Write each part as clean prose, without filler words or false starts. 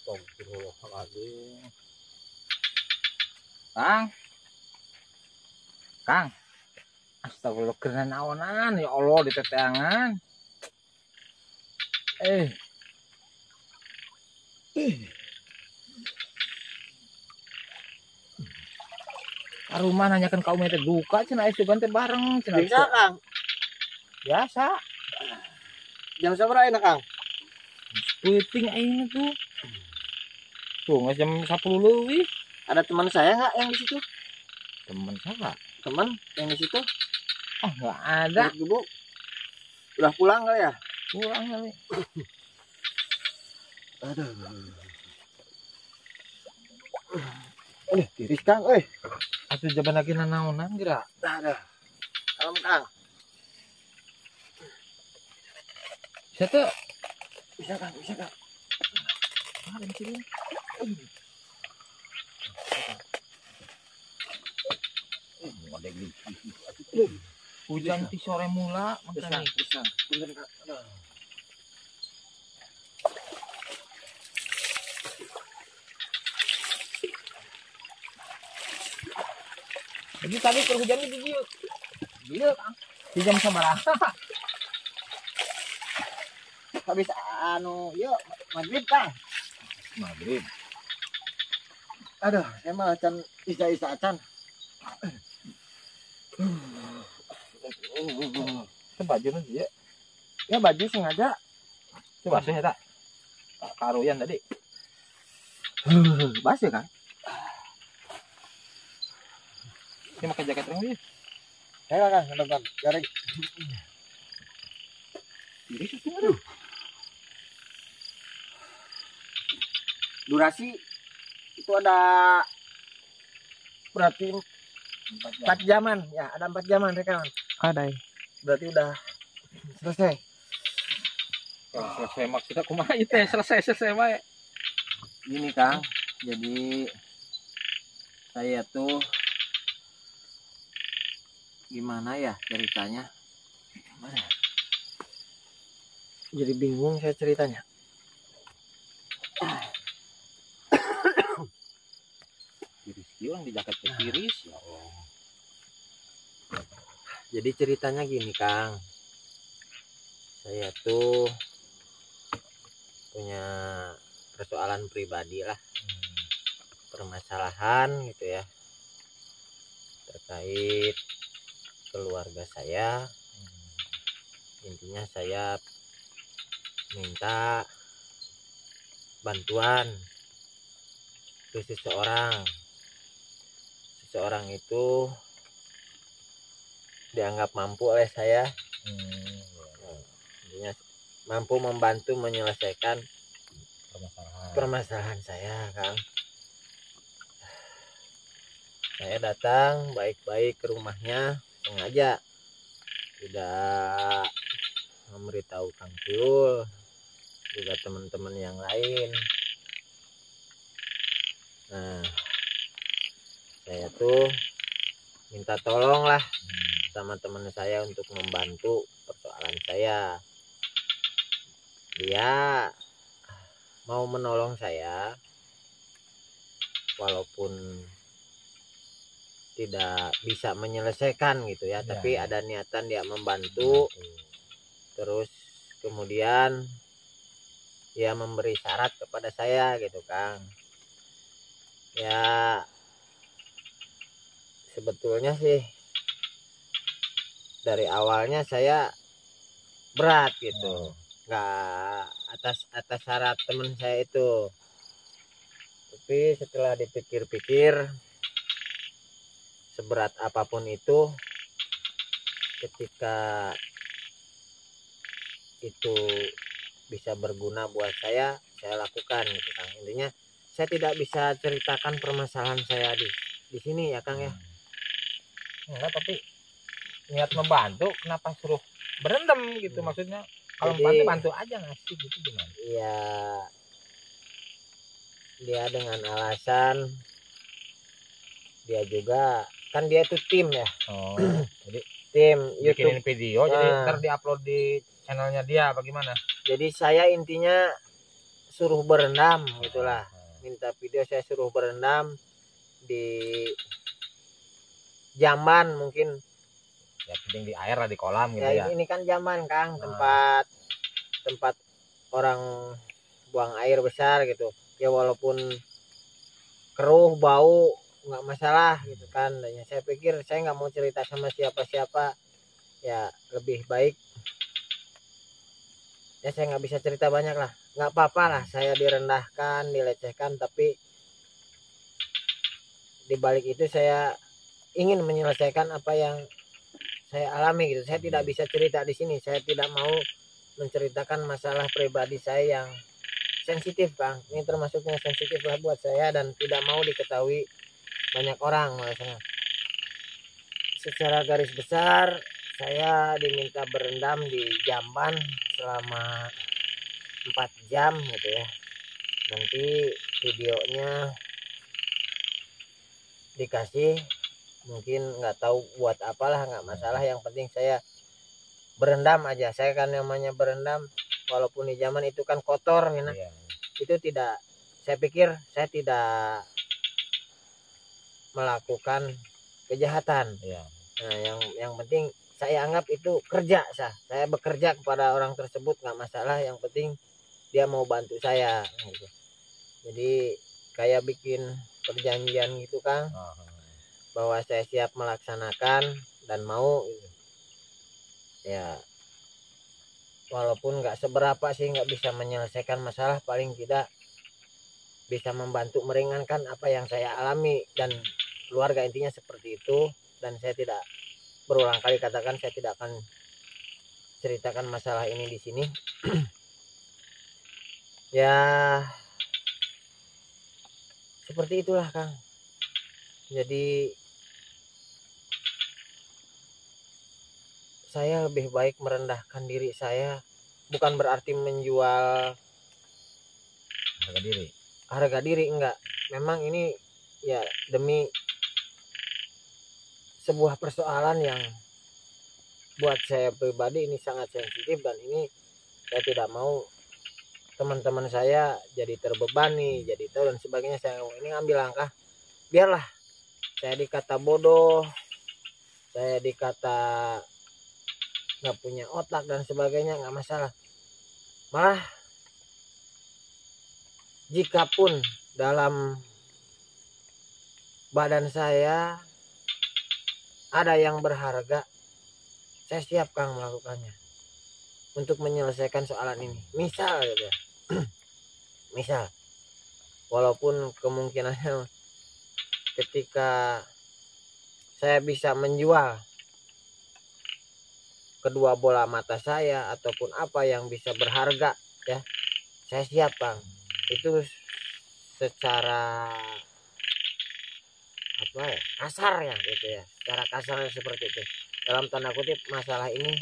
Astagfirullahaladzim. Kang, Kang, astagfirullah keren awanan ya Allah di teteangan. Rumah nanyakan kau mete duka cina itu ganti bareng cina. Bisa Kang. Biasa. Jam berapa enak Kang? Puting ini tuh. Tuh nggak jam 10 lebih. Ada teman saya nggak yang di situ? Teman saya. Teman yang di situ? Oh nggak ada. Ibu udah pulang kali ya? Pulang kali. Aduh. Tiris Kang, Atuh jaban lagi nanaonan gerak. Ada. Salam Kang. Bisa tuh. Bisa Kang. Ada di sini. Hujan di sore mula makanya. Bisa. Bener Kang. Jadi tadi perhujan di dia. Gila Kang. Di jam sabaraha? Habis yuk maghrib Kang. Maghrib. Aduh, saya malah can isa acan. Itu baju nanti ya. Ya baju sengaja. Itu basuhnya tak? Karuyan tadi. Basuh Kang. Dia pakai jaket orang dia. Ya Kang, bentar. Garing. Ini sih tuh. Durasi itu ada berarti 4 jaman ya, ada 4 jaman rekaman. Ada. Berarti udah selesai. Kalau selesai maksudnya kumaha itu ya selesai wae. Gini Kang, jadi saya tuh gimana ya ceritanya? Jadi bingung saya ceritanya. Tiris kilang di jaket tiris ya Allah. Jadi ceritanya gini Kang, saya tuh punya persoalan pribadi lah, permasalahan gitu ya, terkait keluarga saya. Intinya saya minta bantuan ke seseorang itu dianggap mampu oleh saya. Intinya mampu membantu menyelesaikan permasalahan saya Kang. Saya datang baik-baik ke rumahnya, sengaja tidak memberitahu Kang Tiul, juga teman-teman yang lain. Nah, saya tuh minta tolong lah sama teman saya untuk membantu persoalan saya. Dia mau menolong saya walaupun tidak bisa menyelesaikan gitu ya, tapi ada niatan dia membantu. Terus kemudian dia memberi syarat kepada saya gitu Kang. Ya sebetulnya sih dari awalnya saya berat gitu, nggak atas syarat teman saya itu. Tapi setelah dipikir-pikir, seberat apapun itu, ketika itu bisa berguna buat saya lakukan gitu Kang. Intinya saya tidak bisa ceritakan permasalahan saya di sini ya Kang ya. Enggak, tapi niat membantu kenapa suruh berendam gitu maksudnya. Kalau bantu aja ngasih gitu gimana? Iya, dia dengan alasan dia juga kan dia itu tim ya. Jadi tim bikinin YouTube video jadi ntar diupload di channelnya dia bagaimana? Jadi saya intinya suruh berendam gitulah, minta video saya suruh berendam di jamban mungkin. Ya penting di air lah, di kolam gitu Ya ya. ini kan jamban Kang, tempat orang buang air besar gitu ya, walaupun keruh bau nggak masalah gitu kan. Dan ya, saya pikir saya nggak mau cerita sama siapa-siapa, ya lebih baik ya saya nggak bisa cerita banyak lah, nggak apa-apa lah saya direndahkan, dilecehkan, tapi di balik itu saya ingin menyelesaikan apa yang saya alami gitu. Saya tidak bisa cerita di sini, saya tidak mau menceritakan masalah pribadi saya yang sensitif Kang. Ini termasuknya sensitif lah buat saya dan tidak mau diketahui banyak orang maksudnya. Secara garis besar saya diminta berendam di jamban selama 4 jam gitu ya. Nanti videonya dikasih, mungkin nggak tahu buat apalah, nggak masalah, yang penting saya berendam aja. Saya kan namanya berendam walaupun di zaman itu kan kotor ya, Iya. itu tidak, saya pikir saya tidak melakukan kejahatan. Iya. Nah yang penting saya anggap itu kerja sah, saya bekerja kepada orang tersebut nggak masalah, yang penting dia mau bantu saya gitu. Jadi kayak bikin perjanjian gitu Kang, bahwa saya siap melaksanakan dan mau gitu. Ya walaupun nggak seberapa sih, nggak bisa menyelesaikan masalah, paling tidak bisa membantu meringankan apa yang saya alami dan keluarga, intinya seperti itu. Dan saya tidak, berulang kali katakan, saya tidak akan ceritakan masalah ini di sini. Ya seperti itulah Kang. Jadi saya lebih baik merendahkan diri saya, bukan berarti menjual harga diri enggak. Memang ini ya demi sebuah persoalan yang buat saya pribadi ini sangat sensitif, dan ini saya tidak mau teman-teman saya jadi terbebani, jadi tahu dan sebagainya. Saya ini ngambil langkah, biarlah saya dikata bodoh, saya dikata nggak punya otak dan sebagainya, nggak masalah. Malah jikapun dalam badan saya ada yang berharga, saya siap Kang melakukannya untuk menyelesaikan soalan ini. Misal gitu ya. Misal walaupun kemungkinannya ketika saya bisa menjual kedua bola mata saya ataupun apa yang bisa berharga ya, saya siap Bang. Itu secara apa ya, kasar ya gitu ya, secara kasarnya seperti itu. Dalam tanda kutip, masalah ini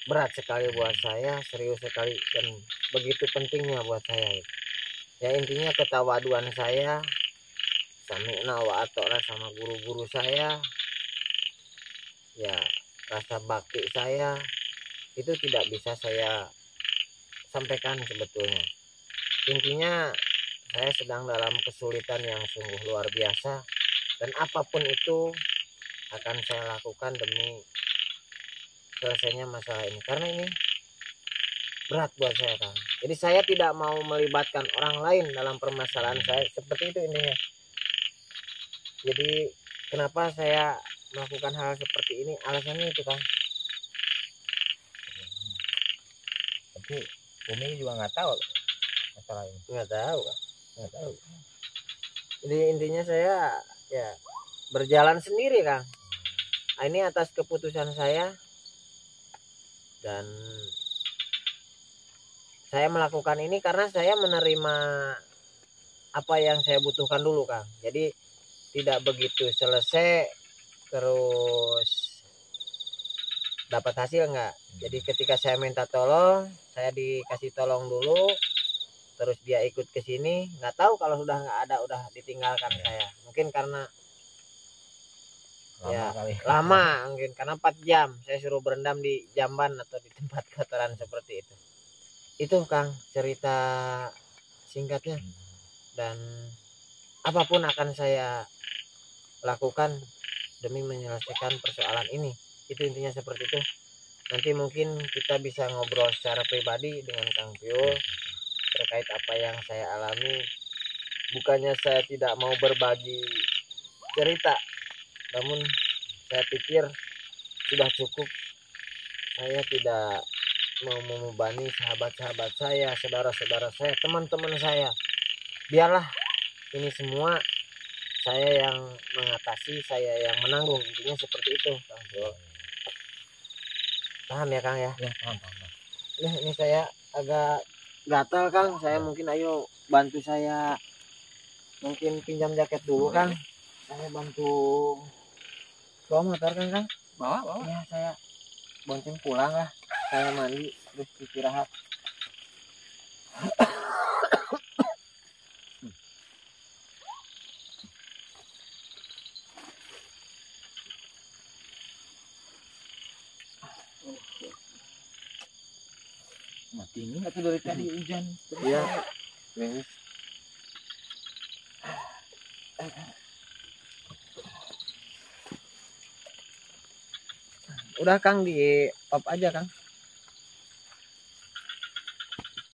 berat sekali buat saya, serius sekali, dan begitu pentingnya buat saya. Ya intinya ketawaduan saya, sami'na wa ata'na sama guru-guru saya, ya rasa bakti saya itu tidak bisa saya sampaikan sebetulnya. Intinya saya sedang dalam kesulitan yang sungguh luar biasa, dan apapun itu akan saya lakukan demi selesainya masalah ini, karena ini berat buat saya Kang. Jadi saya tidak mau melibatkan orang lain dalam permasalahan saya, seperti itu intinya. Jadi kenapa saya melakukan hal seperti ini, alasannya itu Kang. Tapi Umi juga nggak tahu masalah ini. Nggak tahu Kang, nggak tahu. Jadi intinya saya ya berjalan sendiri Kang. Nah, ini atas keputusan saya, dan saya melakukan ini karena saya menerima apa yang saya butuhkan dulu Kang. Jadi tidak begitu selesai terus dapat hasil enggak. Jadi ketika saya minta tolong, saya dikasih tolong dulu, terus dia ikut ke sini, nggak tahu kalau sudah nggak ada, udah ditinggalkan saya. Mungkin karena lama mungkin karena 4 jam saya suruh berendam di jamban atau di tempat kotoran seperti itu. itu Kang cerita singkatnya, dan apapun akan saya lakukan demi menyelesaikan persoalan ini. Itu intinya seperti itu. Nanti mungkin kita bisa ngobrol secara pribadi dengan Kang Piul terkait apa yang saya alami. Bukannya saya tidak mau berbagi cerita, namun saya pikir sudah cukup. Saya tidak mau membebani sahabat-sahabat saya, saudara-saudara saya, teman-teman saya. Biarlah ini semua saya yang mengatasi, saya yang menanggung. Intinya seperti itu Kang Piul. Paham ya Kang ya? Ya, paham, paham. Nah, ini saya agak gatal Kang. Saya mungkin ayo bantu saya, mungkin pinjam jaket dulu Kang. Saya bantu bawa motor kan Kang. Bawa. Ya saya bonceng pulang lah. Saya mandi terus istirahat. Mati ini nggak tuh dari tadi hujan. Iya. Gerimis. Udah Kang, di off aja Kang.